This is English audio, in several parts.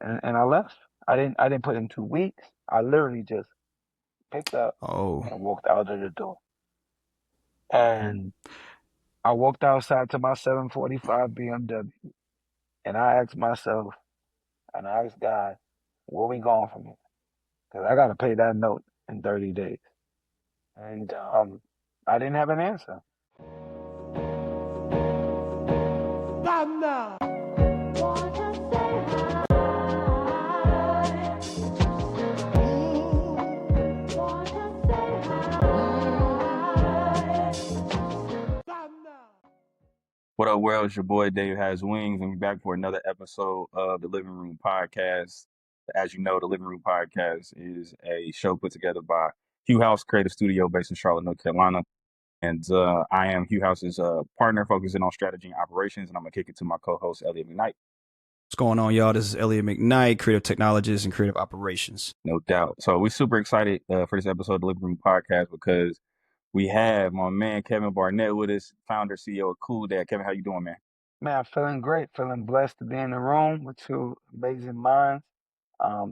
and I left. I didn't put in 2 weeks. I literally just picked up Oh, and walked out of the door. And I walked outside to my 745 BMW, and I asked myself, and I asked God, where we going from here? Because I got to pay that note in 30 days. And I didn't have an answer. what up, world? It's your boy Dave Has Wings, and we're back for another episode of the Living Room Podcast. As you know, the Living Room Podcast is a show put together by Hugh House Creative Studio based in Charlotte, North Carolina. And I am Hugh House's partner focusing on strategy and operations, and I'm going to kick it to my co-host, Elliot McKnight. What's going on, y'all? This is Elliot McKnight, creative technologist and creative operations. No doubt. So we're super excited for this episode of the Living Room Podcast because we have my man Kevin Barnett with us, founder, CEO of CoolxDad. Kevin, how you doing, man? Man, I'm feeling great, feeling blessed to be in the room with two amazing minds.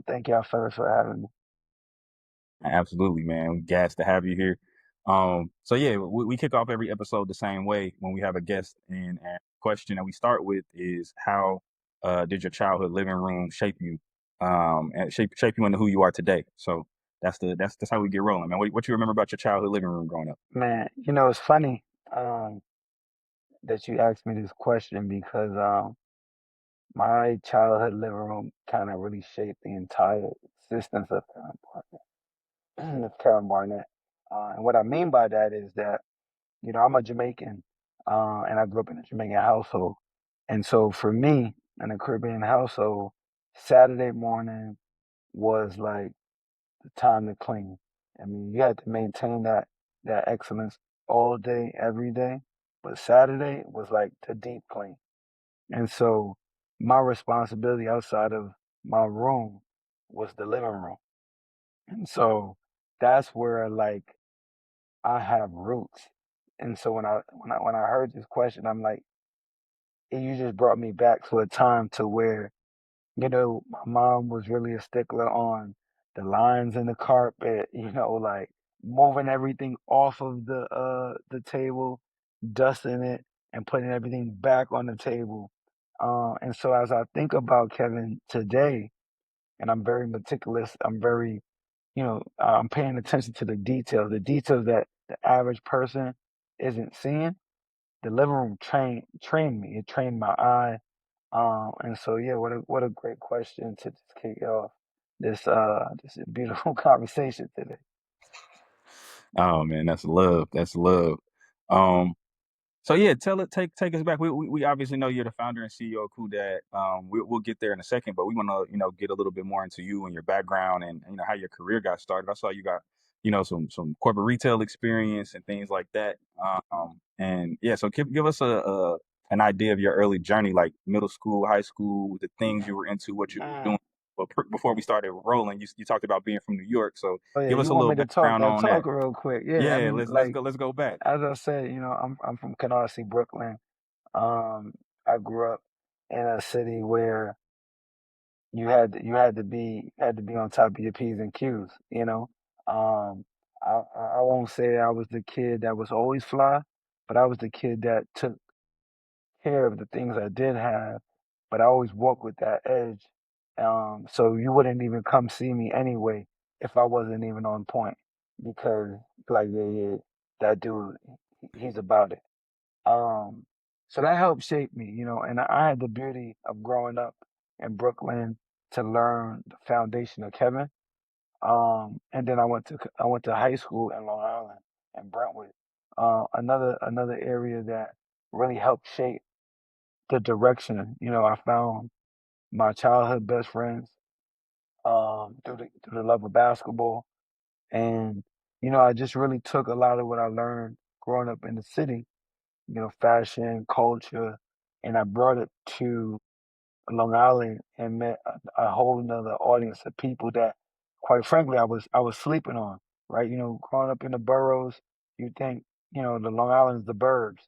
Thank y'all fellas for having me. Absolutely, man. We're gassed to have you here. So yeah, we kick off every episode the same way when we have a guest. And a question that we start with is how did your childhood living room shape you, and shape you into who you are today? So that's how we get rolling, man. What you remember about your childhood living room growing up? Man, it's funny that you asked me this question because my childhood living room kind of really shaped the entire existence of Karen Barnett. And what I mean by that is that, I'm a Jamaican, and I grew up in a Jamaican household. And so for me, in a Caribbean household, Saturday morning was like the time to clean. I mean, you had to maintain that excellence all day, every day. But Saturday was like the deep clean. And so my responsibility outside of my room was the living room. And so that's where like I have roots. And so when I heard this question, I'm like, you just brought me back to a time to where, my mom was really a stickler on the lines in the carpet, like moving everything off of the table, dusting it, and putting everything back on the table. And so as I think about Kevin today, and I'm very meticulous, I'm very, I'm paying attention to the details that the average person isn't seeing. The living room trained me. It trained my eye. And so yeah, what a great question to just kick off this beautiful conversation today. Oh man, that's love. That's love. Um, So yeah, take us back. We obviously know you're the founder and CEO of CoolxDad. We'll get there in a second, but we want to get a little bit more into you and your background and how your career got started. I saw you got some corporate retail experience and things like that. And yeah, so give us a an idea of your early journey, like middle school, high school, the things you were into, what you were Mm. doing. But before we started rolling, you talked about being from New York, so Oh yeah, give us you a want little me to talk background that on talk that. real quick? Yeah, I Yeah, mean, let's like go back. as I said, I'm from Canarsie, Brooklyn. Um, I grew up in a city where you had to be on top of your P's and Q's, Um, I won't say I was the kid that was always fly, but I was the kid that took care of the things I did have, but I always walked with that edge. So you wouldn't even come see me anyway if I wasn't even on point because like yeah, that dude, he's about it. Um, so that helped shape me, and I had the beauty of growing up in Brooklyn to learn the foundation of Kevin. And then I went to high school in Long Island and Brentwood. Another area that really helped shape the direction. I found my childhood best friends through the love of basketball, and I just really took a lot of what I learned growing up in the city, fashion, culture, and I brought it to Long Island and met a whole nother audience of people that, quite frankly, I was sleeping on. Right, growing up in the boroughs, you think the Long Island is the burbs,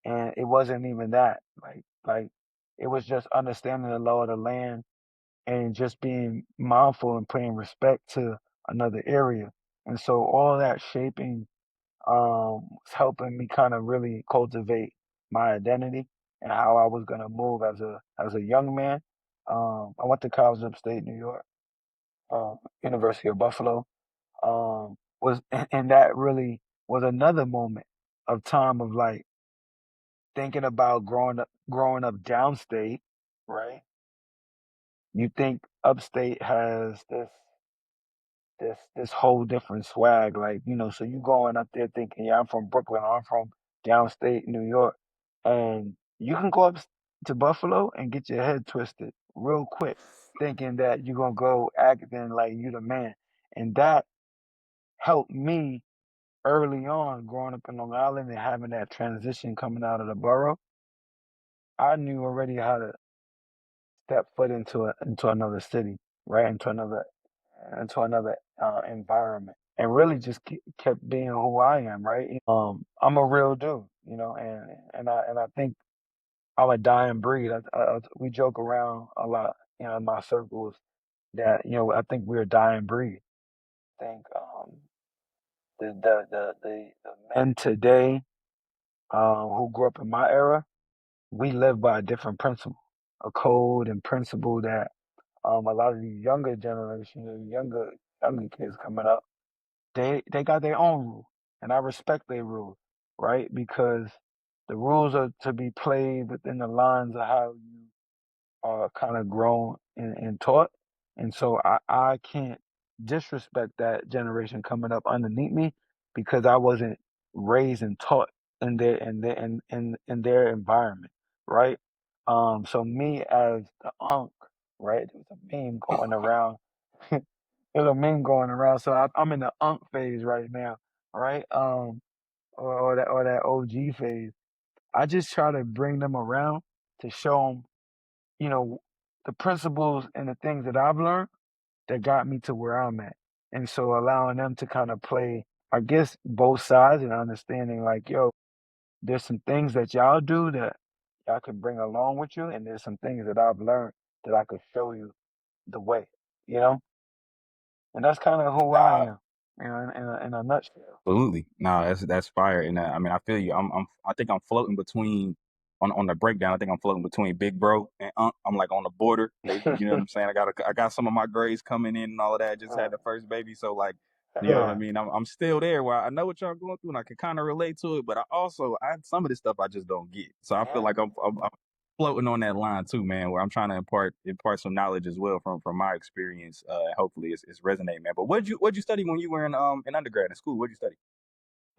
and it wasn't even that. Like it was just understanding the law of the land, and just being mindful and paying respect to another area. And so all that shaping was helping me kind of really cultivate my identity and how I was gonna move as a young man. I went to college upstate New York, University of Buffalo. Was and that really was another moment of time of like thinking about growing up downstate, right? You think upstate has this whole different swag, like, so you going up there thinking, yeah, I'm from Brooklyn, or I'm from downstate New York, and you can go up to Buffalo and get your head twisted real quick, thinking that you're gonna go acting like you the man, and that helped me early on growing up in Long Island and having that transition coming out of the borough. I knew already how to step foot into another city, right, into another environment, and really just kept being who I am, right? I'm a real dude, and I think I'm a dying breed. We joke around a lot, in my circles that I think we're a dying breed. I think the men today who grew up in my era, we live by a different principle, a code and principle that a lot of these younger generations, younger kids coming up, they got their own rules, and I respect their rules, right? Because the rules are to be played within the lines of how you are kind of grown and taught, and so I can't disrespect that generation coming up underneath me because I wasn't raised and taught in their environment, right? So me as the unk, right? There's a meme going around. There's a meme going around. So I'm in the unk phase right now, right? Or that OG phase. I just try to bring them around to show them, you know, the principles and the things that I've learned that got me to where I'm at. And so allowing them to kind of play, I guess, both sides and understanding like, yo, there's some things that y'all do that y'all can bring along with you, and there's some things that I've learned that I could show you the way, you know? And that's kind of who I Nah, am, in a nutshell. absolutely. No, that's fire. And I mean, I feel you. I think I'm floating between on the breakdown. I think I'm floating between big bro and I'm like on the border. You know what I'm saying? I got some of my grades coming in and all of that. Just Uh, had the first baby, so like, you know what I yeah, mean. I'm still there where I know what y'all going through and I can kind of relate to it. But I some of this stuff I just don't get. So I feel yeah. like I'm floating on that line too, man. Where I'm trying to impart some knowledge as well from my experience. Hopefully it's resonating, man. But what'd you study when you were in undergrad in school? What'd you study?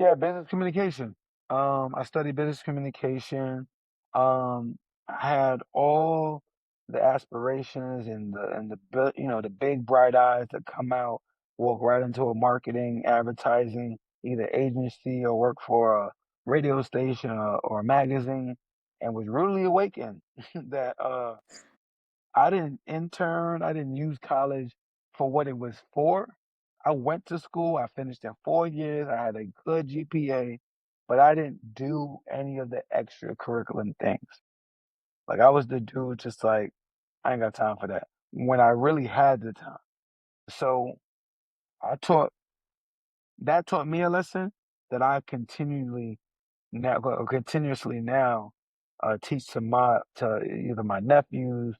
Yeah, business communication. I studied business communication. I had all the aspirations and the big bright eyes to come out, walk right into a marketing, advertising, either agency or work for a radio station or a magazine, and was rudely awakened that I didn't intern. I didn't use college for what it was for. I went to school. I finished in 4 years. I had a good GPA, but I didn't do any of the extracurricular things. Like I was the dude, just like I ain't got time for that. When I really had the time, so I taught that taught me a lesson that I continuously now teach to either my nephews,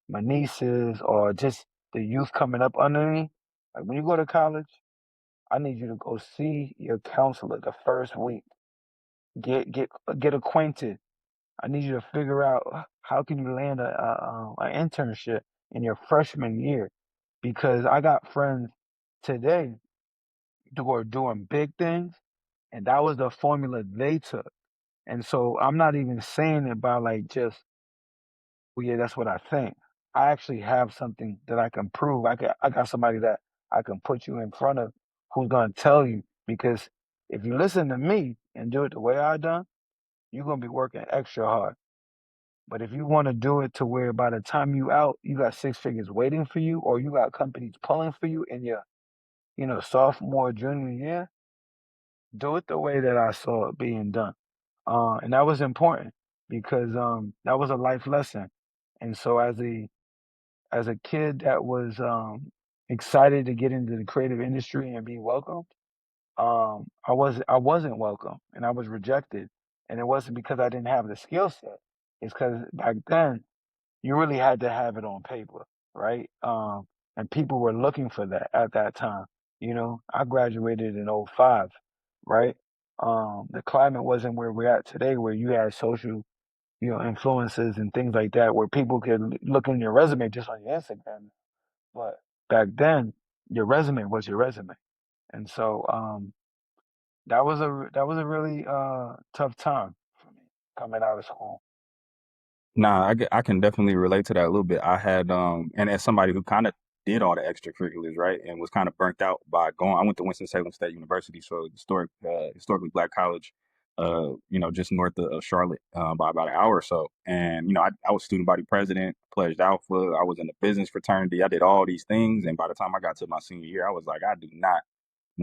my nieces, or just the youth coming up under me. Like when you go to college, I need you to go see your counselor the first week. Get acquainted. I need you to figure out how can you land an internship in your freshman year, because I got friends today who are doing big things, and that was the formula they took. And so I'm not even saying it by like just, well, yeah, that's what I think. I actually have something that I can prove. I got somebody that I can put you in front of who's gonna tell you, because if you listen to me and do it the way I done, you're gonna be working extra hard. But if you want to do it to where by the time you out, you got six figures waiting for you, or you got companies pulling for you in your, sophomore, junior year, do it the way that I saw it being done. And that was important because that was a life lesson. And so as a kid that was excited to get into the creative industry and be welcomed, I wasn't welcome and I was rejected. And it wasn't because I didn't have the skill set. It's because back then you really had to have it on paper, right? And people were looking for that at that time. You know, I graduated in '05, right? The climate wasn't where we're at today, where you had social, influences and things like that, where people could look in your resume just on your Instagram. But back then, your resume was your resume, and so that was a really tough time for me coming out of school. Nah, I can definitely relate to that a little bit. I had and as somebody who kind of did all the extracurriculars, right, and was kind of burnt out by going. I went to Winston-Salem State University, so historically black college, just north of Charlotte, by about an hour or so. And I was student body president, pledged alpha. I was in the business fraternity. I did all these things, and by the time I got to my senior year, I was like, I do not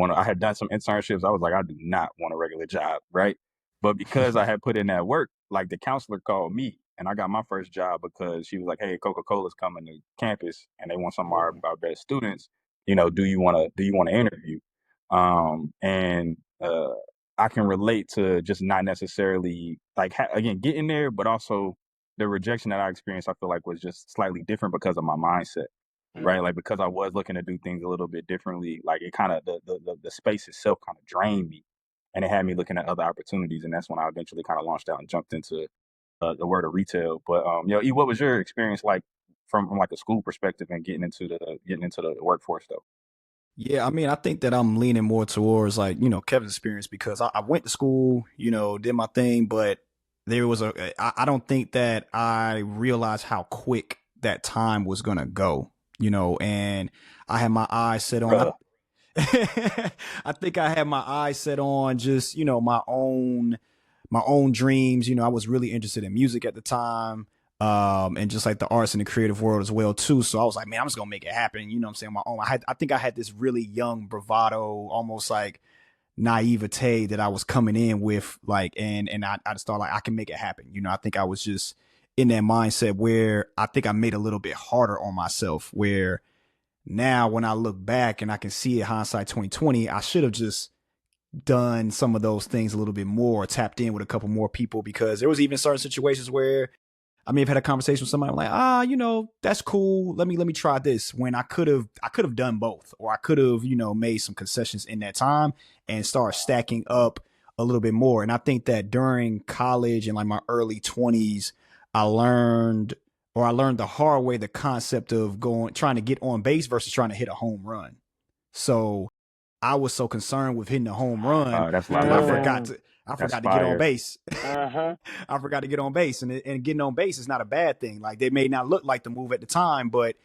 I had done some internships. I was like, I do not want a regular job, right? But because I had put in that work, like the counselor called me and I got my first job because she was like, hey, Coca-Cola's coming to campus and they want some of our best students. Do you want to interview? And I can relate to just not necessarily like again getting there, but also the rejection that I experienced. I feel like was just slightly different because of my mindset, right? Like because I was looking to do things a little bit differently, like it kind of the space itself kind of drained me, and it had me looking at other opportunities, and that's when I eventually kind of launched out and jumped into the word of retail. But E, what was your experience like from like a school perspective and getting into the workforce though? Yeah, I mean, I think that I'm leaning more towards like, Kevin's experience because I went to school, did my thing, but there was I don't think that I realized how quick that time was gonna go, and I had my eyes set on, Bruh. I think I had my eyes set on just, my own dreams. I was really interested in music at the time. And just like the arts and the creative world as well too. So I was like, man, I'm just gonna make it happen. You know what I'm saying? My own. I think I had this really young bravado, almost like naivete that I was coming in with, like, and I just thought like I can make it happen. I think I was just in that mindset where I think I made a little bit harder on myself. Where now when I look back and I can see it hindsight 2020, I should have just done some of those things a little bit more, tapped in with a couple more people, because there was even certain situations where I may have had a conversation with somebody like, that's cool. Let me try this. When I could have done both, or I could have, made some concessions in that time and start stacking up a little bit more. And I think that during college and like my early 20s, I learned I learned the hard way the concept of trying to get on base versus trying to hit a home run. So I was so concerned with hitting a home run That's my that I man. forgot Mm, to I That's forgot to get on fire. base. uh-huh. I forgot to get on base, and getting on base is not a bad thing. Like they may not look like the move at the time, but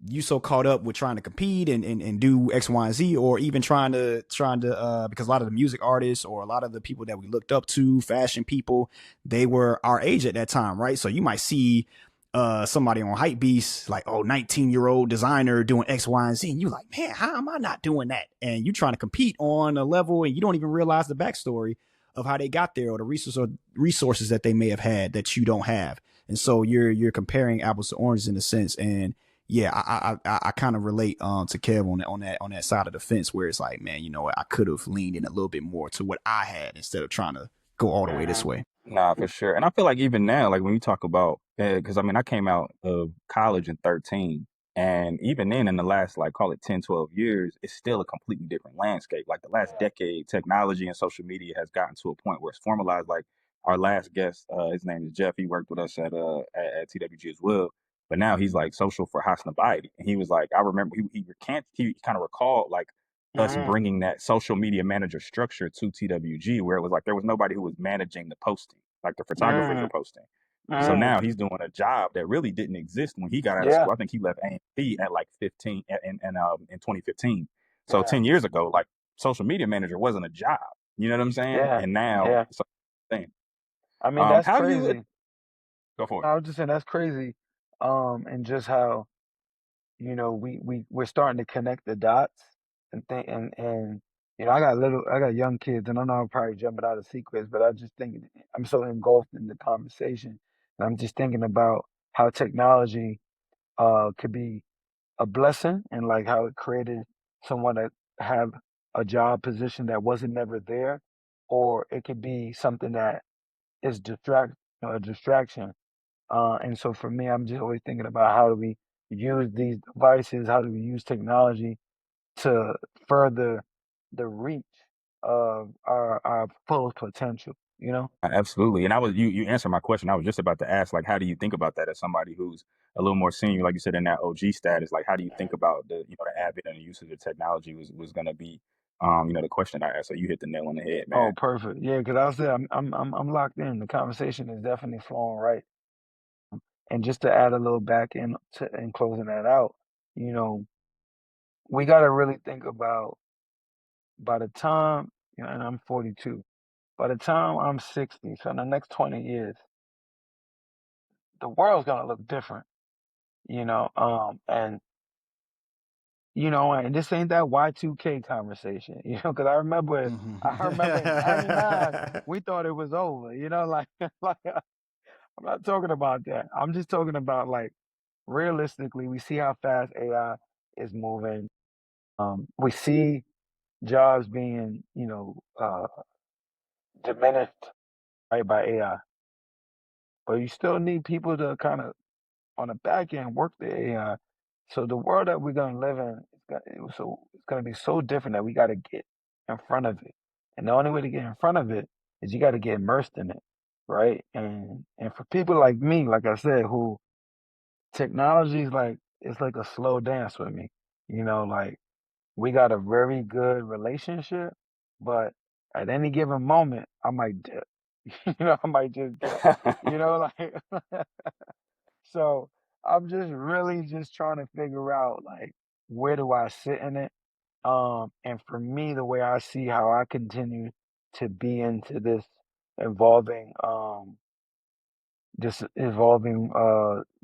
you so caught up with trying to compete and do X, Y, and Z, or even trying to because a lot of the music artists or a lot of the people that we looked up to, fashion people, they were our age at that time, right? So you might see somebody on hype beast like, oh, 19-year-old designer doing X, Y, and Z, and you're like, man, how am I not doing that? And you trying to compete on a level and you don't even realize the backstory of how they got there, or the resources that they may have had that you don't have. And so you're comparing apples to oranges in a sense. And yeah, I kind of relate to Kev on that side of the fence, where it's like, man, you know what, I could have leaned in a little bit more to what I had instead of trying to go all the way this Mhm. way. Nah, for sure. And I feel like even now, like when you talk about, because I mean, I came out of college in 13. And even then, in the last, like, call it 10, 12 years, it's still a completely different landscape. Like the last decade, technology and social media has gotten to a point where it's formalized. Like our last guest, his name is Jeff. He worked with us at TWG as well. But now he's like social for Hasnabaydi. And he was like, I remember he kind of recalled like us Mhm. bringing that social media manager structure to TWG, where it was like there was nobody who was managing the posting, like the photographers were Mhm. posting. So Mhm. now he's doing a job that really didn't exist when he got out of Yeah. school. I think he left A&P at like 15 in 2015. So Yeah. 10 years ago, like social media manager wasn't a job. You know what I'm saying? Yeah. And now Yeah. it's a thing. I mean, that's How you crazy. go for No, it? I was just saying that's crazy. And just how, we're starting to connect the dots and think and I got young kids, and I know I'm probably jumping out of sequence, but I just think I'm so engulfed in the conversation, and I'm just thinking about how technology could be a blessing, and like how it created someone that have a job position that wasn't never there, or it could be something that is a distraction. And so for me, I'm just always thinking about how do we use these devices, how do we use technology to further the reach of our full potential, you know? Absolutely. And you answered my question. I was just about to ask, like, how do you think about that as somebody who's a little more senior, like you said, in that OG status? Like, how do you think about the advent and the usage of technology was going to be, the question I asked. So you hit the nail on the head, Oh, man. perfect. Yeah, because I said I'm locked in. The conversation is definitely flowing right. And just to add a little back in closing that out, you know, we got to really think about by the time, and I'm 42, by the time I'm 60, so in the next 20 years, the world's gonna look different, and this ain't that Y2K conversation, because I remember in '99 we thought it was over, like, like I'm not talking about that. I'm just talking about like realistically, we see how fast AI is moving. We see jobs being, diminished, right, by AI, but you still need people to kind of on the back end work the AI. So the world that we're gonna live in it's gonna be so different that we gotta get in front of it. And the only way to get in front of it is you gotta get immersed in it, right? And for people like me, like I said, who technology is like it's like a slow dance with me. Like we got a very good relationship, but at any given moment I might dip. I might just dip. Like so I'm just really just trying to figure out like where do I sit in it? And for me, the way I see how I continue to be into evolving, this evolving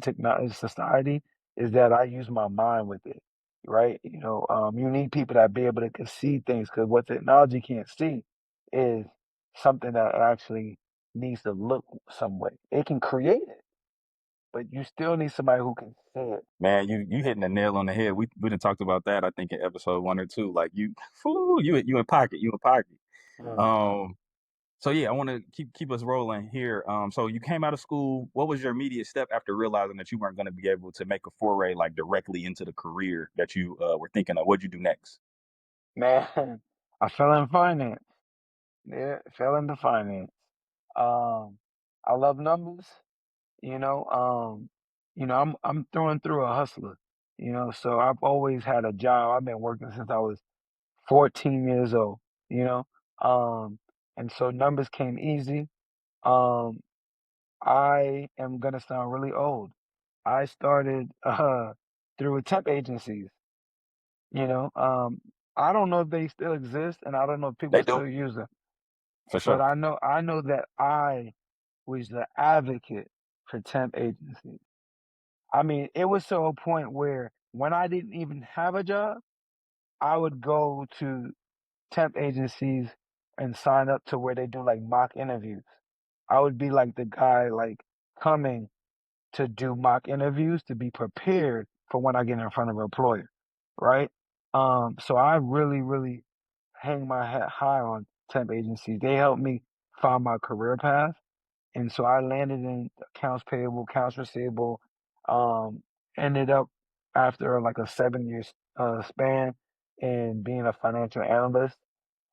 technology society is that I use my mind with it, right? You need people that be able to can see things because what technology can't see is something that actually needs to look some way. It can create it, but you still need somebody who can see it. Man, you hitting the nail on the head. We done talked about that, I think, in episode 1 or 2. Like whew, you in pocket, you in pocket. Mm. Um, So yeah, I want to keep us rolling here. So you came out of school. What was your immediate step after realizing that you weren't going to be able to make a foray like directly into the career that you were thinking of? What'd you do next? Man, I fell in finance. Yeah, fell into finance. Um, I love numbers. You know, um, I'm through and through a hustler. So I've always had a job. I've been working since I was 14 years old. You know, um, and so numbers came easy. Um, I am gonna sound really old. I started through temp agencies. You know, um, I don't know if they still exist, and I don't know if people They do still use them. for But sure. I know that I was the advocate for temp agencies. I mean, it was to a point where when I didn't even have a job, I would go to temp agencies and sign up to where they do like mock interviews. I would be like the guy like coming to do mock interviews to be prepared for when I get in front of an employer, right? So I really, really hang my hat high on temp agencies. They helped me find my career path. And so I landed in accounts payable, accounts receivable, um, ended up after like a 7 year span in being a financial analyst.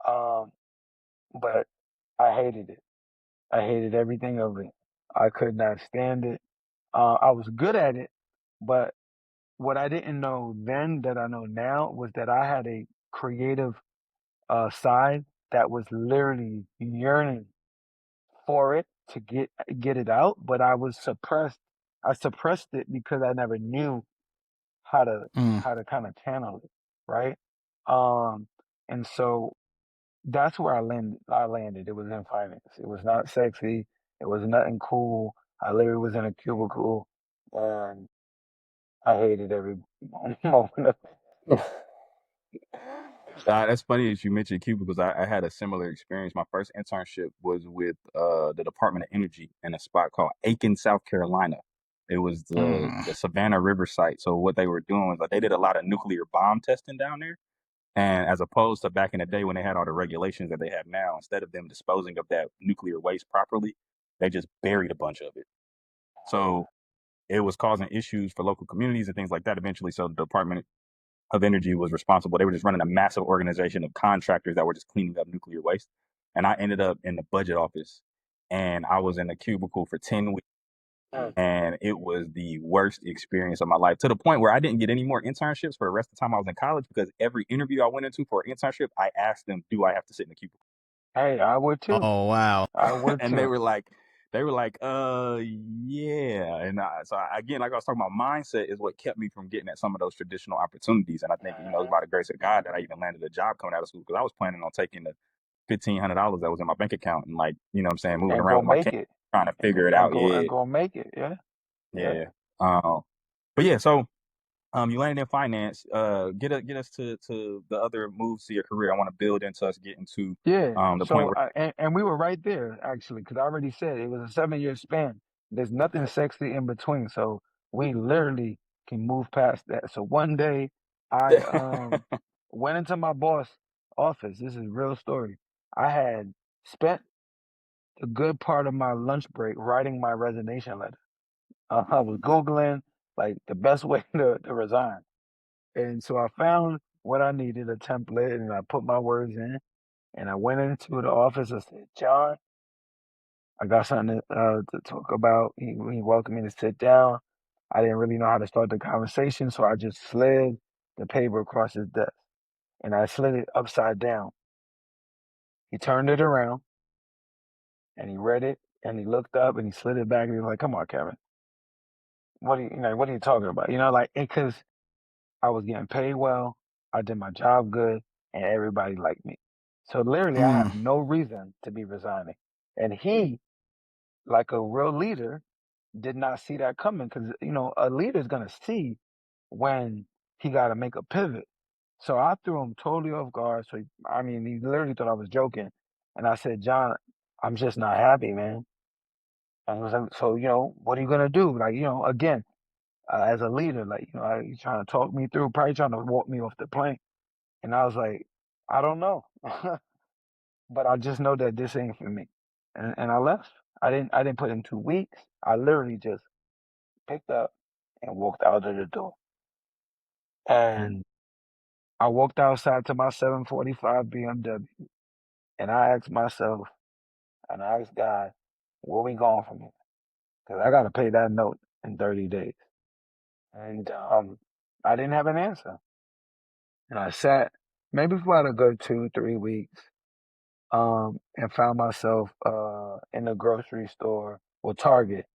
Um, but I hated it. I hated everything of it. I could not stand it. I was good at it, but what I didn't know then that I know now was that I had a creative side that was literally yearning for it to get it out, but I was suppressed. I suppressed it because I never knew how to Mm. how to kind of channel it, right? Um, and so that's where I landed. It was in finance. It was not sexy. It was nothing cool. I literally was in a cubicle, and I hated every moment of it. That's funny that you mentioned Cuba because I had a similar experience. My first internship was with the Department of Energy in a spot called Aiken, South Carolina. It was Mm. the Savannah River site. So what they were doing was like they did a lot of nuclear bomb testing down there. And as opposed to back in the day when they had all the regulations that they have now, instead of them disposing of that nuclear waste properly, they just buried a bunch of it. So it was causing issues for local communities and things like that eventually. So the Department of Energy was responsible. They were just running a massive organization of contractors that were just cleaning up nuclear waste. And I ended up in the budget office and I was in a cubicle for 10 weeks. Mm. And it was the worst experience of my life to the point where I didn't get any more internships for the rest of the time I was in college because every interview I went into for an internship, I asked them, do I have to sit in the cubicle? Hey, I would too. Oh wow. I would And too. they were like, yeah. And again, like I was talking about, mindset is what kept me from getting at some of those traditional opportunities. And I think, you know, it's Mhm. by the grace of God that I even landed a job coming out of school because I was planning on taking the $1,500 that was in my bank account and like, you know what I'm saying, moving And around go with my make kids, it. trying to And figure go it and out. go Yeah. and go make it. Yeah. Yeah. Yeah. Um, but yeah, so you landed in finance. Get us to the other moves to your career. I want to build into us getting to Yeah. the point where And we were right there actually, because I already said it was a 7 year span. There's nothing sexy in between. So we literally can move past that. So one day I went into my boss' office. This is a real story. I had spent a good part of my lunch break writing my resignation letter. I was Googling like the best way to resign. And so I found what I needed, a template, and I put my words in. And I went into the office. I said, John, I got something to talk about. He welcomed me to sit down. I didn't really know how to start the conversation, so I just slid the paper across his desk and I slid it upside down. He turned it around and he read it and he looked up and he slid it back and he was like, "Come on, Kevin, what are you talking about?" Like because I was getting paid well, I did my job good, and everybody liked me. So literally, I Mm. have no reason to be resigning. And he, like a real leader, did not see that coming because a leader's gonna see when he got to make a pivot. So I threw him totally off guard. So I mean, he literally thought I was joking, and I said, "John, I'm just not happy, man." And he was like, "So what are you gonna do?" Like again, as a leader, like he's trying to talk me through, probably trying to walk me off the plane. And I was like, "I don't know, but I just know that this ain't for me." And I left. I didn't put in 2 weeks. I literally just picked up and walked out of the door. And I walked outside to my 745 BMW and I asked myself and I asked God, where we going from here? Because I got to pay that note in 30 days. And I didn't have an answer. And I sat maybe for about a good 2, 3 weeks and found myself in the grocery store or Target.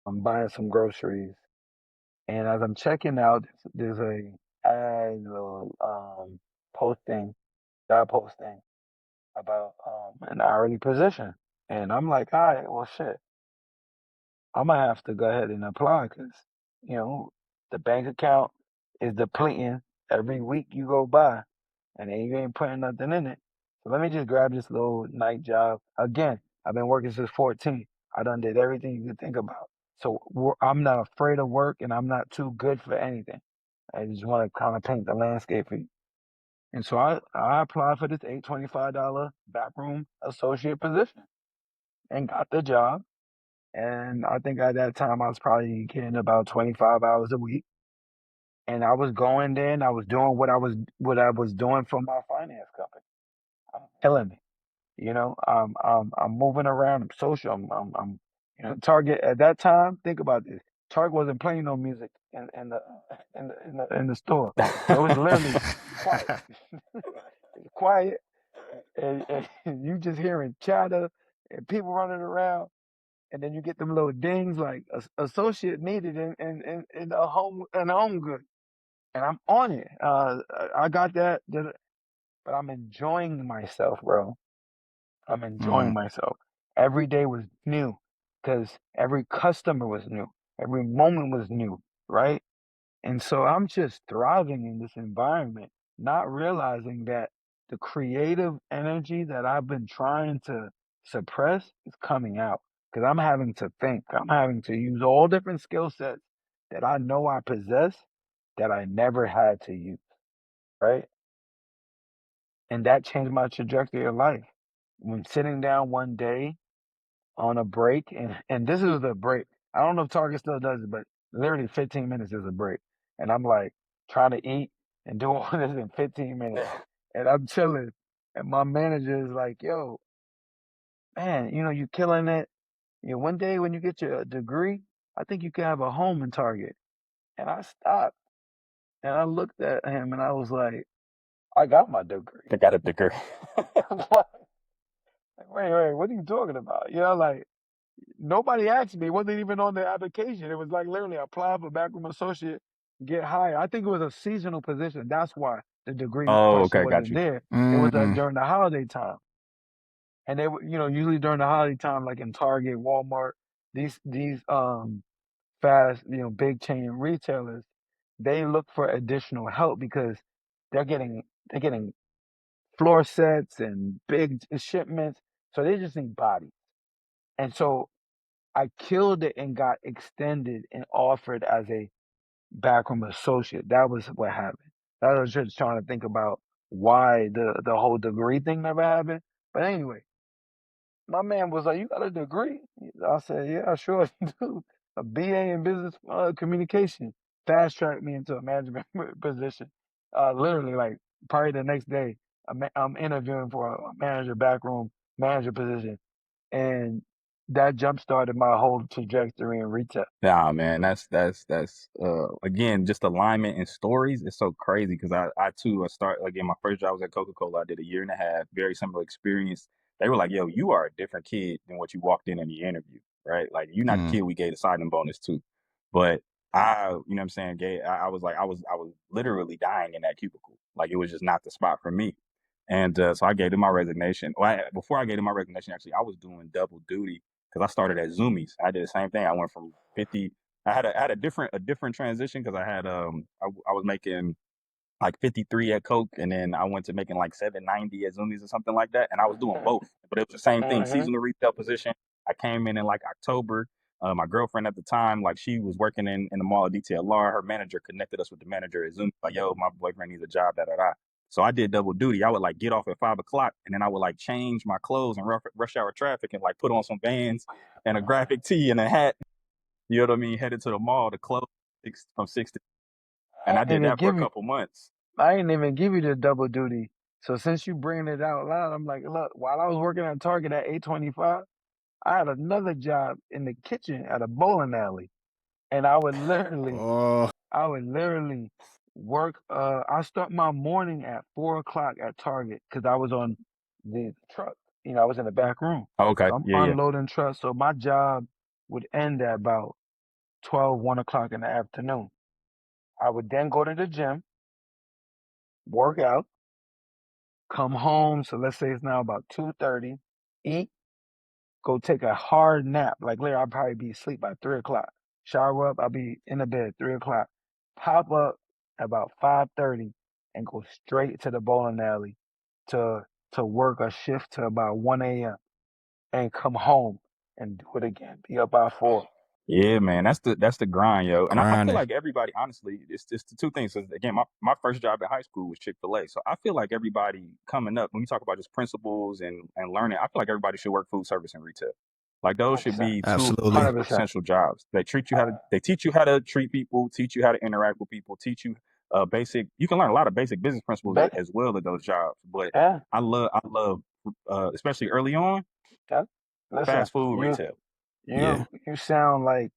I'm buying some groceries. And as I'm checking out, there's a ad little posting, job posting about an hourly position. And I'm like, all right, well, shit, I'm gonna have to go ahead and apply because, you know, the bank account is depleting every week you go by, and then you ain't putting nothing in it. So let me just grab this little night job. Again, I've been working since 14. I done did everything you could think about. So I'm not afraid of work, and I'm not too good for anything. I just want to kind of paint the landscape for you. And so I applied for this $825 backroom associate position and got the job. And I think at that time I was probably getting about 25 hours a week. And I was going there and I was doing what I was doing for my finance company. I'm killing it. I'm moving around. I'm social. Target at that time. Think about this. Target wasn't playing no music in the in the store, so it was literally quiet. It's quiet, and you just hearing chatter and people running around. And then you get them little dings like associate needed in a home good, and I'm on it. I got that, but I'm enjoying myself, bro. I'm enjoying Mm. myself. Every day was new because every customer was new, every moment was new, right? And so I'm just thriving in this environment, not realizing that the creative energy that I've been trying to suppress is coming out. because I'm having to think. I'm having to use all different skill sets that I know I possess that I never had to use, right? And that changed my trajectory of life. When sitting down one day on a break, and this is a break. I don't know if Target still does it, but literally 15 minutes is a break. And I'm like trying to eat and do all this in 15 minutes. And I'm chilling. And my manager is like, yo, man, you killing it. One day when you get your degree, I think you can have a home in Target. And I stopped and I looked at him and I was like, I got my degree. I got a degree. What? Like, wait, what are you talking about? Like nobody asked me. It wasn't even on the application. It was like literally apply for backroom associate, get hired. I think it was a seasonal position. That's why the degree Oh, question okay, got wasn't you. there. It was Mm. during the holiday time. And they were, usually during the holiday time, like in Target, Walmart, these fast, big chain retailers, they look for additional help because they're getting they're getting floor sets and big shipments, so they just need bodies. And so I killed it and got extended and offered as a backroom associate. That was what happened. I was just trying to think about why the whole degree thing never happened. But anyway, my man was like, "You got a degree?" I said, "Yeah, sure do. A BA in business communication. Fast tracked me into a management position. Literally, like probably the next day, I'm interviewing for a manager backroom manager position, and that jump started my whole trajectory in retail." Nah, man, that's again just alignment and stories. It's so crazy because I too I start again my first job was at Coca-Cola. I did a year and a half, very similar experience. They were like, "Yo, you are a different kid than what you walked in the interview, right? Like you're not the Mm. kid we gave the signing bonus to." But you know what I'm saying, gay. I was like, I was literally dying in that cubicle. Like it was just not the spot for me. And so I gave them my resignation. Before I gave them my resignation, actually, I was doing double duty because I started at Zoomies. I did the same thing. I went from 50. I had a different transition because I was making like 53 at Coke, and then I went to making like 790 at Zoomies or something like that. And I was doing both, but it was the same thing, Hmm. seasonal retail position. I came in like October. My girlfriend at the time, like she was working in the mall at DTLR. Her manager connected us with the manager at Zoom. Like, yo, my boyfriend needs a job. Da da da. So I did double duty. I would like get off at 5 o'clock, and then I would like change my clothes and rush hour traffic, and like put on some Vans and a graphic tee and a hat. You know what I mean? Headed to the mall to close from 6 to, and I I didn't did even that for a give you. couple months. I didn't even give you the double duty. So since you bringing it out loud, I'm like, look, while I was working at Target at 825, I had another job in the kitchen at a bowling alley, and Oh, I would literally work. I start my morning at 4 o'clock at Target because I was on the truck. I was in the back room, Okay, so I'm yeah, yeah. unloading trucks. So my job would end at about 12, 1 o'clock in the afternoon. I would then go to the gym, work out, come home. So let's say it's now about 2:30. Eat, go take a hard nap. Like later, I'll probably be asleep by 3 o'clock. Shower up, I'll be in the bed 3 o'clock. Pop up about 5:30 and go straight to the bowling alley to to work a shift to about 1 a.m. and come home and do it again. Be up by 4. Yeah, man, that's the grind, yo. And I feel grinding. like everybody, honestly, it's the two things. 'Cause again, my first job in high school was Chick-fil-A. So I feel like everybody coming up, when you talk about just principles and learning, I feel like everybody should work food service and retail. Like those should 100%. be two Absolutely. super 100%. essential jobs. They teach you how to treat people, teach you how to interact with people, teach you basic. You can learn a lot of basic business principles But as well at those jobs. But yeah, I love especially early on, yeah. Listen, fast food you retail. Yeah. you sound like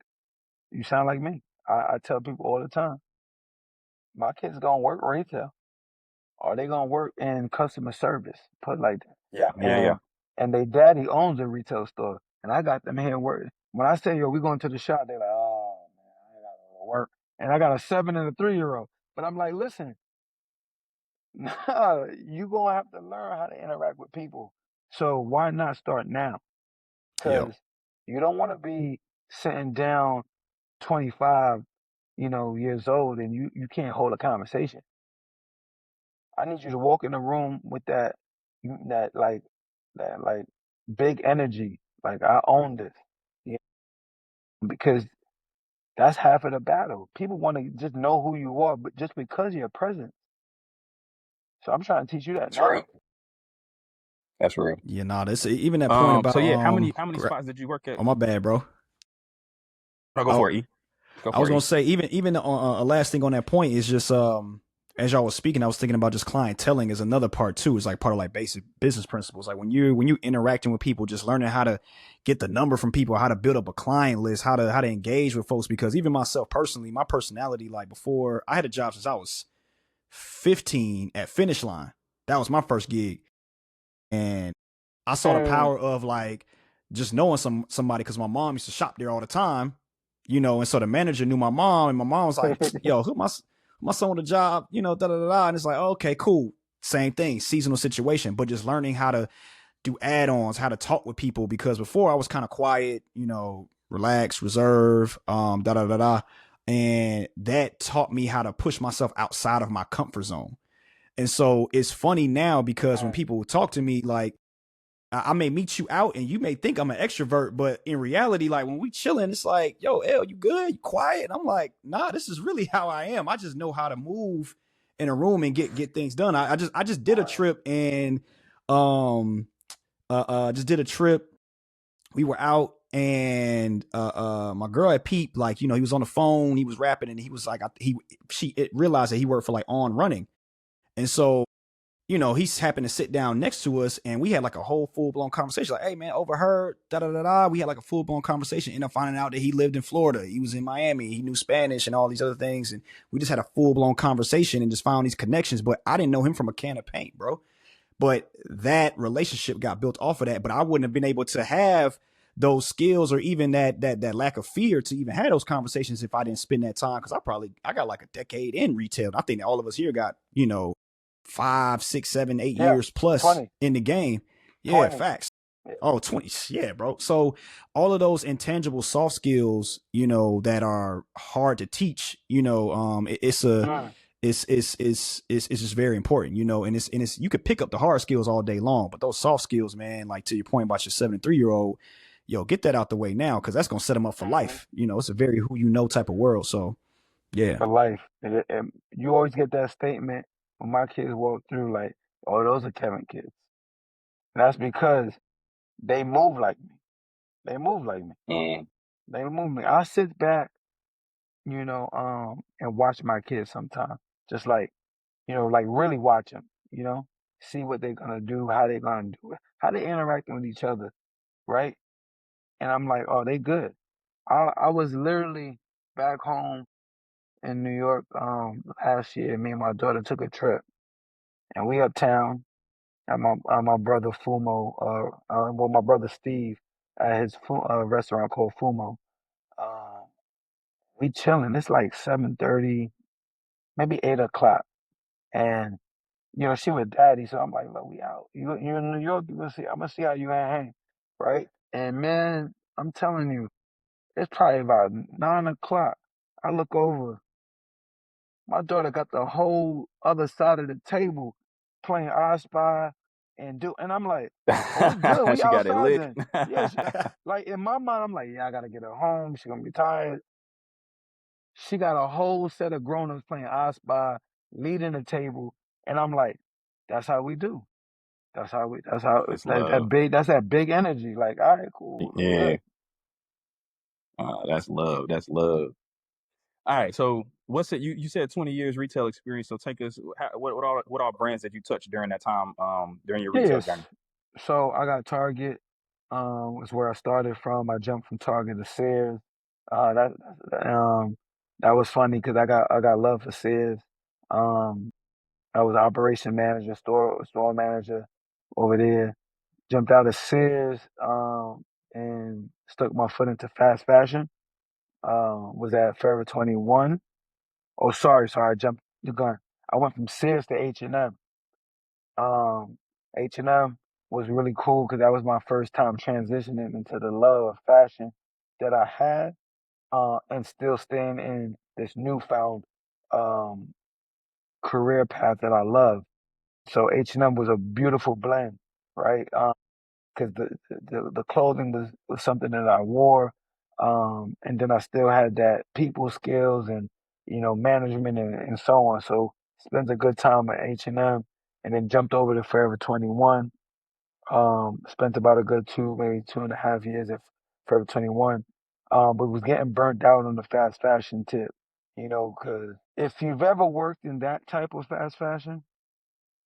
me. I tell people all the time, my kids gonna work retail or they gonna work in customer service, put it like that. Yeah, yeah, yeah. And they daddy owns a retail store, and I got them here working. When I say, yo, we going to the shop, they're like, oh man, I gotta go to work, and I got a 7 and a 3-year-old. But I'm like, listen, you gonna have to learn how to interact with people. So why not start now? Yep. Because you don't want to be sitting down 25, years old, and you can't hold a conversation. I need you to walk in the room with that like big energy. Like I own this. because that's half of the battle. People want to just know who you are, but just because of your presence. So I'm trying to teach you that That's real. now. That's real. Yeah, nah, that's even that point about So yeah, how many spots did you work at? oh my bad, bro. No, go Oh, for it, E. Go I was for it, gonna E. say even a last thing on that point is just as y'all was speaking, I was thinking about just clienteling is another part too. It's like part of like basic business principles. Like when you interacting with people, just learning how to get the number from people, how to build up a client list, how to engage with folks. Because even myself personally, my personality, like before I had a job since I was 15 at Finish Line. That was my first gig, and I saw the And power of like just knowing somebody because my mom used to shop there all the time, and so the manager knew my mom, and my mom was like, "Yo, who my son with a job?" Da da da da, and it's like, oh, okay, cool, same thing, seasonal situation, but just learning how to do add-ons, how to talk with people because before I was kind of quiet, relaxed, reserved, da da da da, and that taught me how to push myself outside of my comfort zone. And so it's funny now because when people talk to me, like I may meet you out and you may think I'm an extrovert, but in reality, like when we chilling, it's like, yo, L, you good? You quiet? And I'm like, nah, this is really how I am. I just know how to move in a room and get things done. I just did a trip and um just did a trip. We were out and my girl had peeped, like, he was on the phone, he was rapping, and he was like, she realized that he worked for like On Running. And so he's happened to sit down next to us and we had like a whole full blown conversation. Like, hey man, overheard, da da da da. We had like a full blown conversation. Ended up finding out that he lived in Florida. He was in Miami. He knew Spanish and all these other things. And we just had a full blown conversation and just found these connections. But I didn't know him from a can of paint, bro. But that relationship got built off of that. But I wouldn't have been able to have those skills or even that lack of fear to even have those conversations if I didn't spend that time. Cause I got like a decade in retail. I think that all of us here got, 5, 6, 7, 8 yeah, years plus 20, in the game. Yeah, 20. facts. Yeah. Oh, 20. Yeah, bro. So all of those intangible soft skills, that are hard to teach, it's a Mm. it's just very important, and it's you could pick up the hard skills all day long, but those soft skills, man, like to your point about your 73-year-old, yo, get that out the way now because that's gonna set them up for Mhm. life. It's a very who type of world. So yeah. For life. And you always get that statement when my kids walk through, like, oh, those are Kevin kids. And that's because they move like me. They move like me. Mm. They move me. I sit back, and watch my kids sometimes. Just like, like really watch them, see what they're gonna do, how they're gonna do it, how they interacting with each other, right? And I'm like, oh, they good. I was literally back home in New York last year. Me and my daughter took a trip, and we uptown at my brother Fumo, my brother Steve at his restaurant called Fumo. Uh, we chilling. It's like 7:30, maybe 8 o'clock, and she with daddy, so I'm like, look, we out. You in New York, you gonna see. I'm gonna see how you hang, right? And man, I'm telling you, it's probably about 9 o'clock. I look over, my daughter got the whole other side of the table playing I Spy and I'm like, oh, we good. We She got it outside lit. then. Yeah, like in my mind, I'm like, yeah, I gotta get her home. She's gonna be tired. She got a whole set of grown-ups playing I Spy, leading the table, and I'm like, that's how we do. That's how That's that love. big that's that big energy. Like, all right, cool, we Yeah. good. That's love. That's love. All right. So what's it? You said 20 years retail experience. So take us. What all brands that you touched during that time? During your retail Yes. journey. So I got Target, was where I started from. I jumped from Target to Sears. That was funny because I got love for Sears. Um, I was operation manager, store manager over there. Jumped out of Sears, and stuck my foot into fast fashion. Was at Forever 21. Oh, sorry, I jumped the gun. I went from Sears to H&M. Um, H&M was really cool because that was my first time transitioning into the love of fashion that I had, and still staying in this newfound um, career path that I love. So H&M was a beautiful blend, right? Because the clothing was something that I wore. And then I still had that people skills and, management and so on. So spent a good time at H&M and then jumped over to Forever 21. Spent about a good maybe 2.5 years at Forever 21. But was getting burnt out on the fast fashion tip, because if you've ever worked in that type of fast fashion,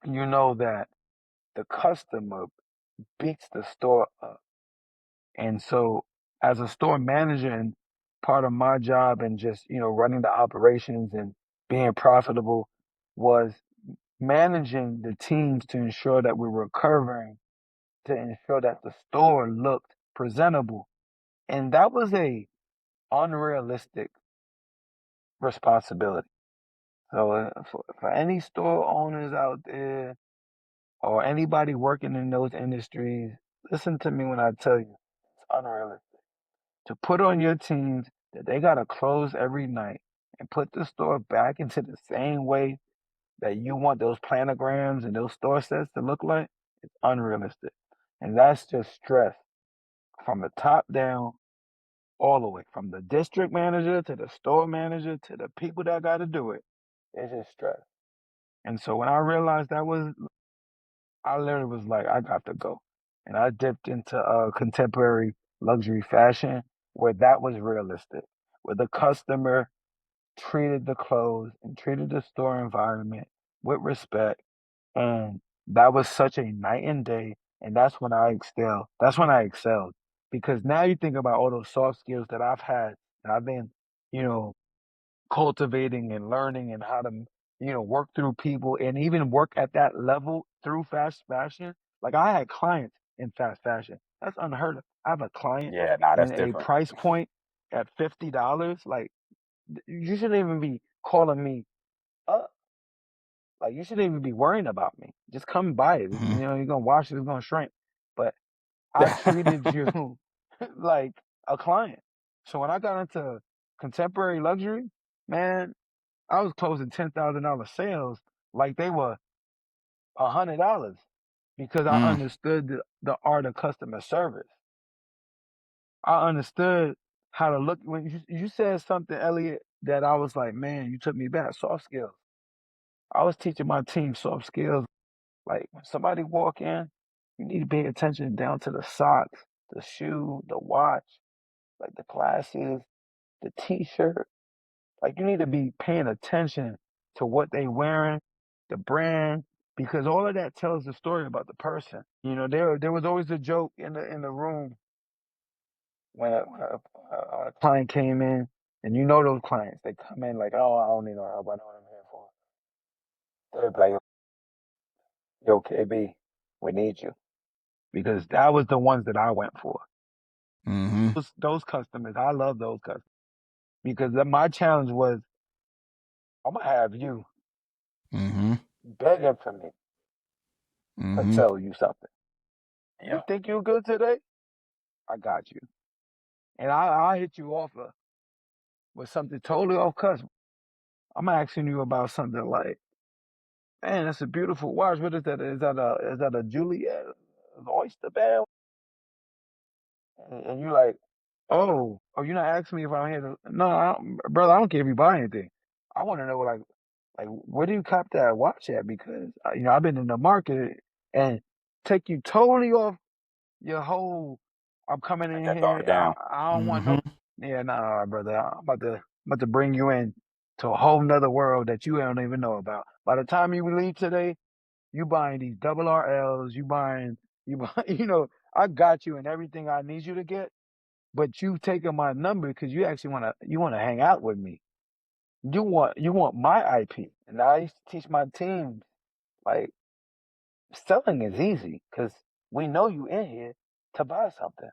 you know that the customer beats the store up. And so as a store manager and part of my job and just, running the operations and being profitable was managing the teams to ensure that we were recovering, to ensure that the store looked presentable. And that was a unrealistic responsibility. So for any store owners out there or anybody working in those industries, listen to me when I tell you, it's unrealistic to put on your teams that they got to close every night and put the store back into the same way that you want those planograms and those store sets to look like. It's unrealistic. And that's just stress from the top down, all the way from the district manager to the store manager to the people that got to do it. It's just stress. And so when I realized I literally was like, I got to go. And I dipped into contemporary luxury fashion where that was realistic, where the customer treated the clothes and treated the store environment with respect. And that was such a night and day. And that's when I excelled. That's when I excelled. Because now you think about all those soft skills that I've had and I've been, you know, cultivating and learning and how to, work through people and even work at that level through fast fashion. Like I had clients in fast fashion. That's unheard of. I have a client Yeah, nah, that's in a different. price point at $50. Like you shouldn't even be calling me up. Like you shouldn't even be worrying about me. Just come buy it. You're gonna wash it, it's gonna shrink. But I treated you like a client. So when I got into contemporary luxury, man, I was closing $10,000 sales like they were $100 because I Mm. understood the art of customer service. I understood how to look. When you said something, Elliot, that I was like, man, you took me back. Soft skills. I was teaching my team soft skills. Like when somebody walk in, you need to pay attention down to the socks, the shoe, the watch, like the glasses, the t-shirt. Like you need to be paying attention to what they wearing, the brand, because all of that tells the story about the person. There was always a joke in the room when a client came in, and those clients, they come in like, oh, I don't need no help, I know what I'm here for. They're like, yo, KB, we need you, because that was the ones that I went for. Mm-hmm. Those customers, I love those customers because my challenge was, I'm gonna have you Mm-hmm. begging for me to Mm-hmm. tell you something. You Yeah. think you good today? I got you. And I'll hit you off with something totally off cusp. I'm asking you about something like, man, that's a beautiful watch. What is that? Is that a Juliet, an oyster band? And you like, oh, you're not asking me if I'm here to? No, brother, I don't care if you buy anything. I want to know like where do you cop that watch at? Because I've been in the market and take you totally off your whole. I'm coming Let in that guard here. I, down. I don't want no. Mm-hmm. Yeah, nah, brother. I'm about to bring you in to a whole nother world that you don't even know about. By the time you leave today, you buying these double RLs. You buy. I got you and everything I need you to get. But you taking my number because you wanna hang out with me. You want my IP. And I used to teach my teams like selling is easy because we know you in here to buy something.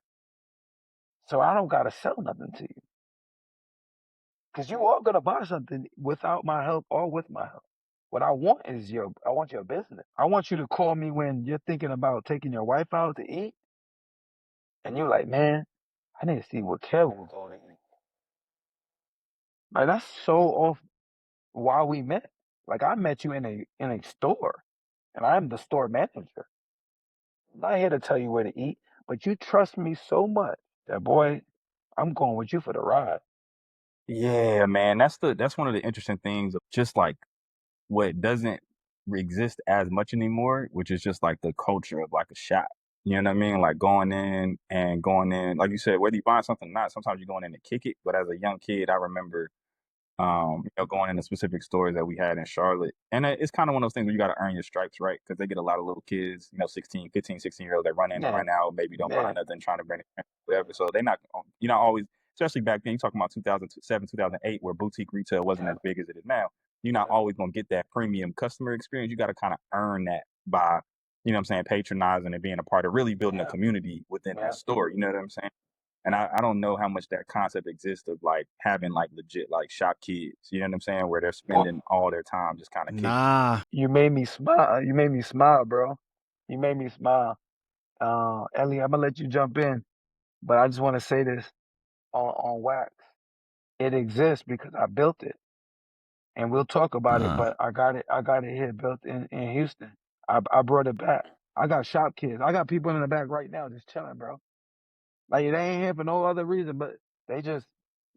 So I don't gotta sell nothing to you. Because you are gonna buy something without my help or with my help. What I want your business. I want you to call me when you're thinking about taking your wife out to eat, and you're like, man, I need to see what Kevin was going to eat. Like that's so off why we met. Like I met you in a store, and I'm the store manager. I'm not here to tell you where to eat, but you trust me so much that boy, I'm going with you for the ride. Yeah, man, that's one of the interesting things of just like what doesn't exist as much anymore, which is just like the culture of like a shop. You know what I mean? Like going in, like you said, whether you find something or not, sometimes you're going in to kick it. But as a young kid, I remember going into specific stores that we had in Charlotte. And it's kind of one of those things where you got to earn your stripes, right? Because they get a lot of little kids, 16, 15, 16-year-olds that run in and Yeah, run out, maybe don't buy yeah, nothing, trying to bring it, whatever. So they're not, you're not always, especially back then, you're talking about 2007, 2008, where boutique retail wasn't yeah, as big as it is now. You're not yeah, always going to get that premium customer experience. You got to kind of earn that by, patronizing and being a part of really building a yeah, community within that yeah. store. You know what I'm saying? And I don't know how much that concept exists of like having like legit like shop kids, you know what I'm saying, where they're Well, spending all their time just kind of kicking. Nah. you made me smile. You made me smile, bro. You made me smile. Ellie, I'm gonna let you jump in, but I just want to say this on wax. It exists because I built it, and we'll talk about it. Uh, But I got it. I got it here built in Houston. I brought it back. I got shop kids. I got people in the back right now just chilling, bro. Like they ain't here for no other reason, but they just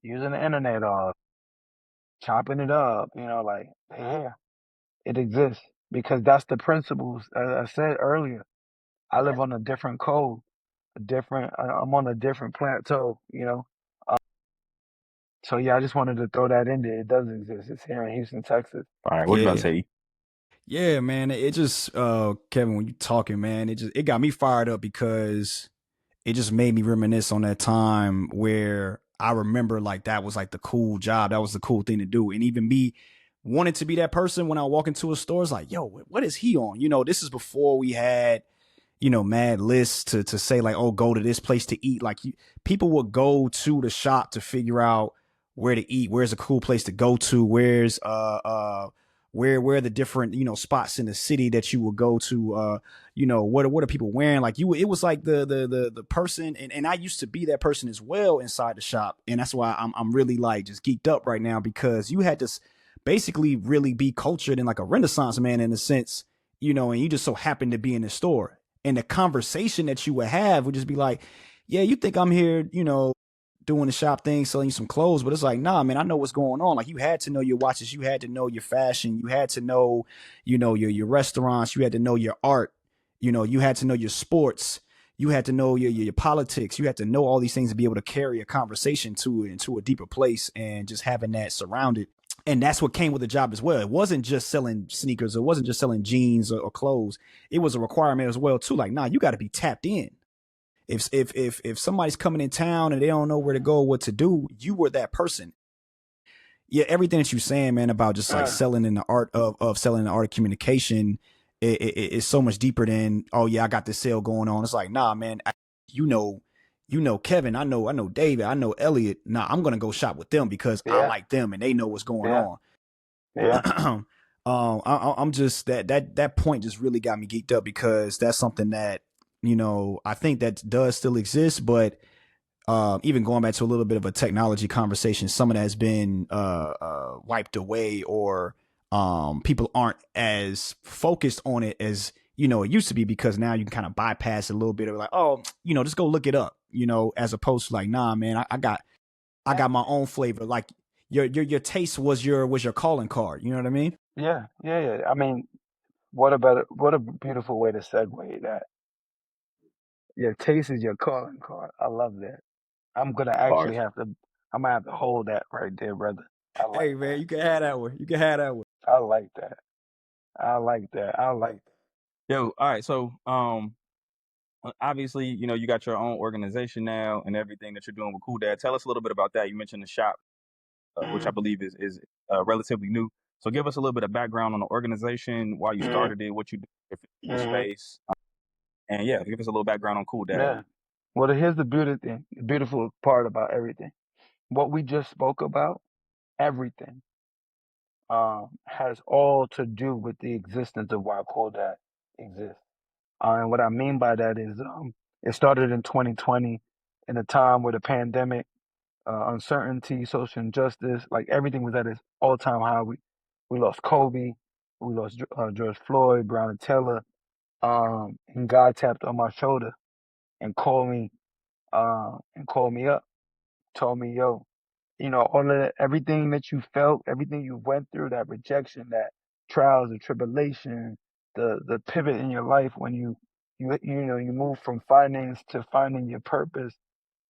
using the internet or chopping it up. Like they here. It exists because that's the principles. As I said earlier, I live on a different code, I'm on a different plateau. So yeah, I just wanted to throw that in there. It does exist. It's here in Houston, Texas. All right, what you about to yeah. say? Yeah, man. It just Kevin, when you talking, man, it got me fired up because it just made me reminisce on that time where I remember like that was like the cool job. That was the cool thing to do. And even me wanted to be that person when I walk into a store, it's like, yo, what is he on? This is before we had mad lists to say like, oh, go to this place to eat. Like people would go to the shop to figure out where to eat, where's a cool place to go to, where's where are the different spots in the city that you would go to. What are people wearing? Like it was like the person, and I used to be that person as well inside the shop, and that's why I'm really like just geeked up right now because you had to basically really be cultured in like a Renaissance man in a sense, and you just so happened to be in the store and the conversation that you would have would just be like, yeah, you think I'm here, doing the shop thing, selling you some clothes, but it's like, nah, man, I know what's going on. Like you had to know your watches, you had to know your fashion, you had to know, your restaurants, you had to know your art, you had to know your sports, you had to know your politics, you had to know all these things to be able to carry a conversation to into a deeper place and just having that surrounded. And that's what came with the job as well. It wasn't just selling sneakers. It wasn't just selling jeans or clothes. It was a requirement as well too. Like, nah, you got to be tapped in. If somebody's coming in town and they don't know where to go, what to do, you were that person. Yeah, everything that you're saying, man, about just like Uh, selling in the art of selling the art of communication is so much deeper than, oh yeah, I got this sale going on. It's like, nah, man, you know, Kevin, I know David, I know Elliot. Nah, I'm gonna go shop with them because I yeah, like them and they know what's going yeah, on. yeah, I'm just that point just really got me geeked up because that's something that I think that does still exist, but even going back to a little bit of a technology conversation, some of that has been wiped away, or people aren't as focused on it as it used to be because now you can kind of bypass a little bit of like, oh, just go look it up, as opposed to like, nah, man, I yeah, got my own flavor. Like your taste was your calling card. You know what I mean? yeah, yeah, yeah. I mean, what a beautiful way to segue that. Your taste is your calling card. I love that. I'm gonna actually Bars. have to. I'm gonna have to hold that right there, brother. I like Hey man, that. you can have that one. You can have that one. I like that. I like that. I like that. Yo, all right. So obviously, you got your own organization now and everything that you're doing with Cool Dad. Tell us a little bit about that. You mentioned the shop, which I Mhm. believe is relatively new. So give us a little bit of background on the organization, why you Mhm. started it, what you do, your physical Mhm. space, and yeah, give us a little background on Cool Dad. Yeah. Well, here's the the beautiful part about everything. What we just spoke about, everything, has all to do with the existence of why Kodak exists. And what I mean by that is, it started in 2020, in a time where the pandemic, uncertainty, social injustice, like everything was at its all-time high. We lost Kobe, we lost George Floyd, Breonna Taylor, and God tapped on my shoulder and called me up. told me, yo, all of that, everything that you felt, everything you went through, that rejection, that trials and tribulation, the pivot in your life when you move from finance to finding your purpose.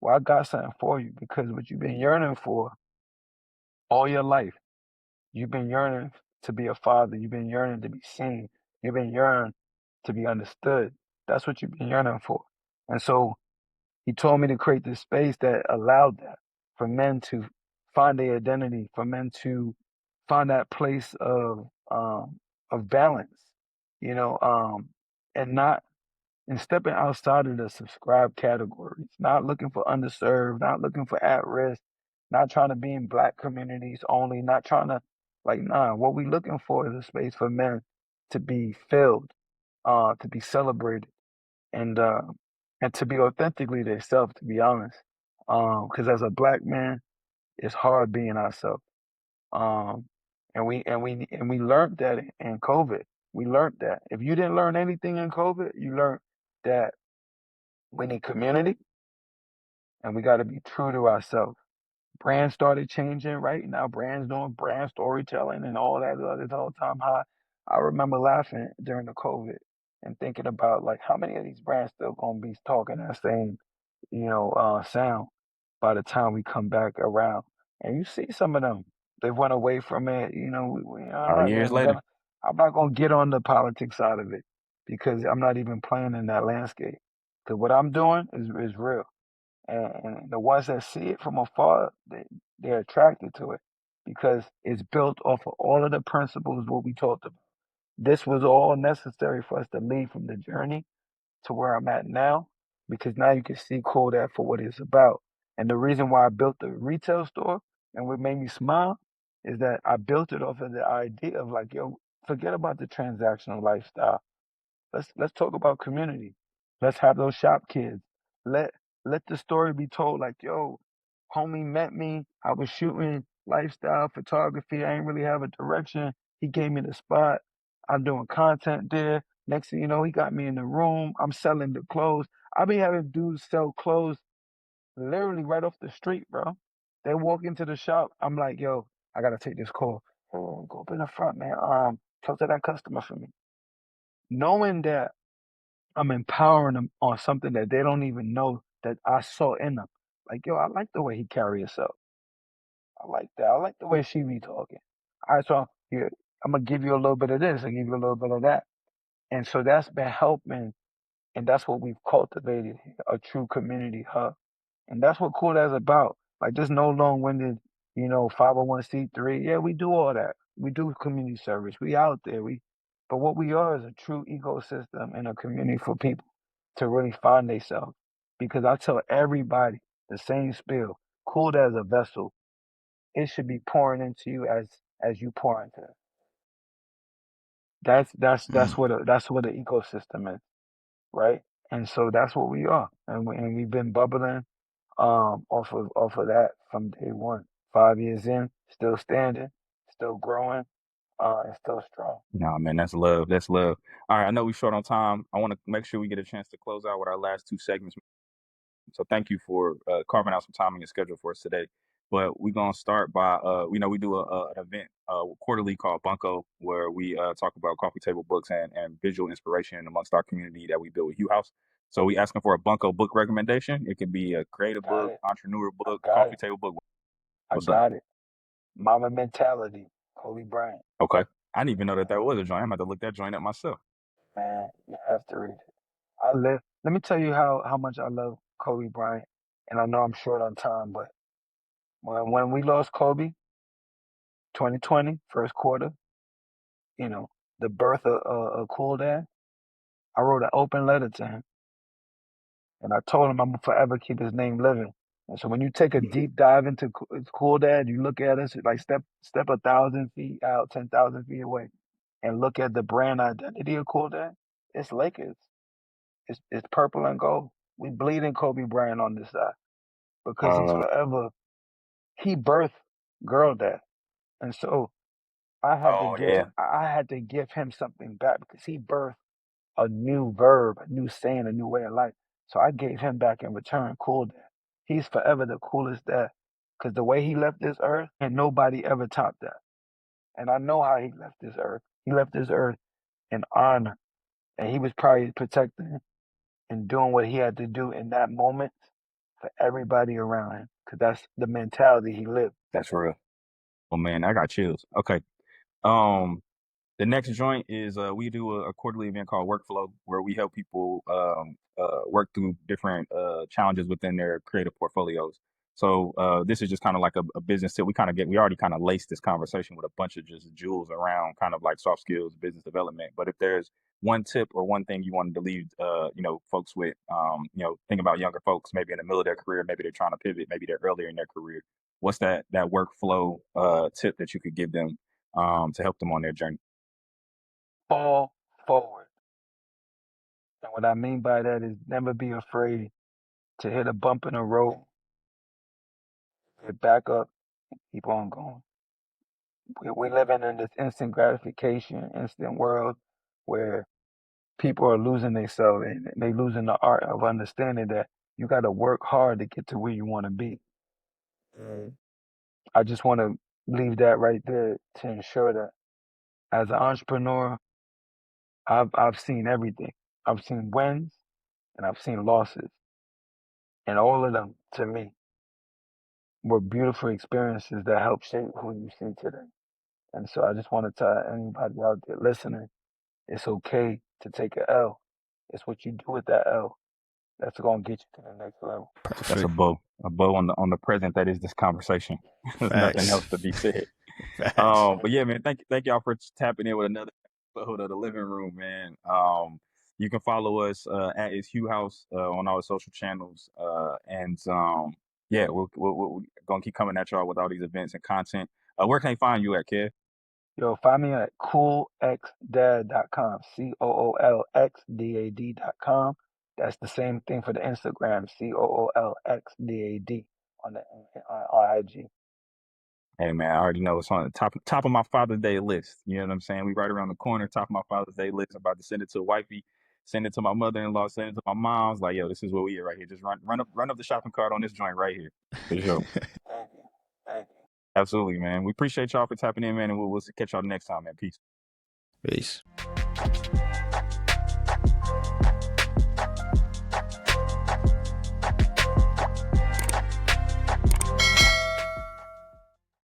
Well, I got something for you because what you've been yearning for all your life, you've been yearning to be a father, you've been yearning to be seen, you've been yearning to be understood. That's what you've been yearning for. And so he told me to create this space that allowed that for men to find their identity, for men to find that place of balance, you know, and not and stepping outside of the subscribed categories, not looking for underserved, not looking for at risk, not trying to be in black communities only, not trying to like nah, what we looking for is a space for men to be filled, to be celebrated and and to be authentically themselves, to be honest. Because as a black man, it's hard being ourselves. Um, and we learned that in COVID. We learned that if you didn't learn anything in COVID, you learned that we need community and we got to be true to ourselves. Brands started changing, right? Now brands doing brand storytelling and all that this whole time high. I remember laughing during the COVID and thinking about like how many of these brands still gonna be talking that same, sound by the time we come back around. And you see some of them, they went away from it. I'm All not years even later. I'm not gonna get on the politics side of it because I'm not even playing in that landscape. Because what I'm doing is real and the ones that see it from afar, they're attracted to it because it's built off of all of the principles what we talked about. This was all necessary for us to lead from the journey to where I'm at now, because now you can see CoolxDad for what it's about. And the reason why I built the retail store and what made me smile is that I built it off of the idea of like, yo, forget about the transactional lifestyle. Let's talk about community. Let's have those shop kids. Let let the story be told like, yo, homie met me. I was shooting lifestyle photography. I ain't really have a direction. He gave me the spot. I'm doing content there. Next thing you know, he got me in the room. I'm selling the clothes. I be having dudes sell clothes literally right off the street, bro. They walk into the shop. I'm like, yo, I gotta take this call. Oh, go up in the front, man. Talk to that customer for me. Knowing that I'm empowering them on something that they don't even know that I saw in them. Like, yo, I like the way he carry himself. I like that. I like the way she be talking. All right, so here, I'm gonna give you a little bit of this. I give you a little bit of that, and so that's been helping, and that's what we've cultivated here, a true community hub. And that's what CoolxDad is about. Like, there's no long-winded, 501c3. Yeah, we do all that. We do community service. We out there. But what we are is a true ecosystem and a community for people to really find themselves. Because I tell everybody the same spiel. CoolxDad is a vessel. It should be pouring into you as you pour into it. That's Mm. what an ecosystem is, right? And so that's what we are. And we've been bubbling off of that from day one. 5 years in, still standing, still growing, and still strong. Nah, man, that's love. That's love. All right, I know we're short on time. I want to make sure we get a chance to close out with our last two segments. So thank you for carving out some time in your schedule for us today. But we're gonna start by we do an event quarterly called Bunko, where we talk about coffee table books and visual inspiration amongst our community that we build with Hugh House. So we asking for a Bunko book recommendation. It could be a creative Got book, it. entrepreneur I book, got coffee it. table book. I What's up? got it. Mama mentality. Kobe Bryant. Okay. I didn't even know that was a joint. I'm about to look that joint up myself. Man, you have to read it. Let me tell you how much I love Kobe Bryant. And I know I'm short on time, but when we lost Kobe, 2020, first quarter, you know, the birth of Cool Dad, I wrote an open letter to him. And I told him I'm gonna forever keep his name living. And so when you take a deep dive into Cool Dad, you look at us like step 1,000 feet out, 10,000 feet away, and look at the brand identity of Cool Dad. It's Lakers. It's purple and gold. We bleeding Kobe Bryant on this side because he's Uh, forever. He birthed Girl Dad, and so oh yeah. I had to give him something back because he birthed a new verb, a new saying, a new way of life. So I gave him back in return Cool Dad. he's forever the coolest dad. Because the way he left this earth, and nobody ever topped that. And I know how he left this earth. He left this earth in honor. And he was probably protecting and doing what he had to do in that moment for everybody around him. Because that's the mentality he lived. That's real. Oh man, I got chills. Okay. Um, the next joint is we do a quarterly event called Workflow, where we help people work through different challenges within their creative portfolios. So this is just kind of like a business tip. We already kind of laced this conversation with a bunch of just jewels around kind of like soft skills, business development. But if there's one tip or one thing you wanted to leave folks with, think about younger folks, maybe in the middle of their career, maybe they're trying to pivot, maybe they're earlier in their career. What's that workflow tip that you could give them to help them on their journey? Fall forward. And what I mean by that is never be afraid to hit a bump in the road, get back up, keep on going. We living in this instant gratification, instant world where people are losing themselves and they losing the art of understanding that you got to work hard to get to where you want to be. I just want to leave that right there to ensure that as an entrepreneur, I've seen everything. I've seen wins and I've seen losses, and all of them to me were beautiful experiences that helped shape who you see today. And so I just want to tell anybody out there listening, it's okay to take an L. It's what you do with that L that's gonna get you to the next level. That's Perfect. a bow on the present that is this conversation. There's nothing Facts. else to be said. Facts. But yeah, man, thank y'all for tapping in with another episode of the living room, man. You can follow us at It's Hugh House on all the social channels, and yeah, we're gonna keep coming at y'all with all these events and content. Where can they find you at, Kev? Yo, find me at CoolxDad.com. CoolxDad.com. That's the same thing for the Instagram. CoolxDad on IG. Hey man, I already know it's on the top of my Father's Day list. You know what I'm saying? We right around the corner, top of my Father's Day list. I'm about to send it to wifey, send it to my mother-in-law, send it to my mom's. Like, yo, this is what we at right here. Just run up the shopping cart on this joint right here. For sure. Thank you. Thank you. Absolutely, man. We appreciate y'all for tapping in, man, and we'll catch y'all next time, man. Peace. Peace.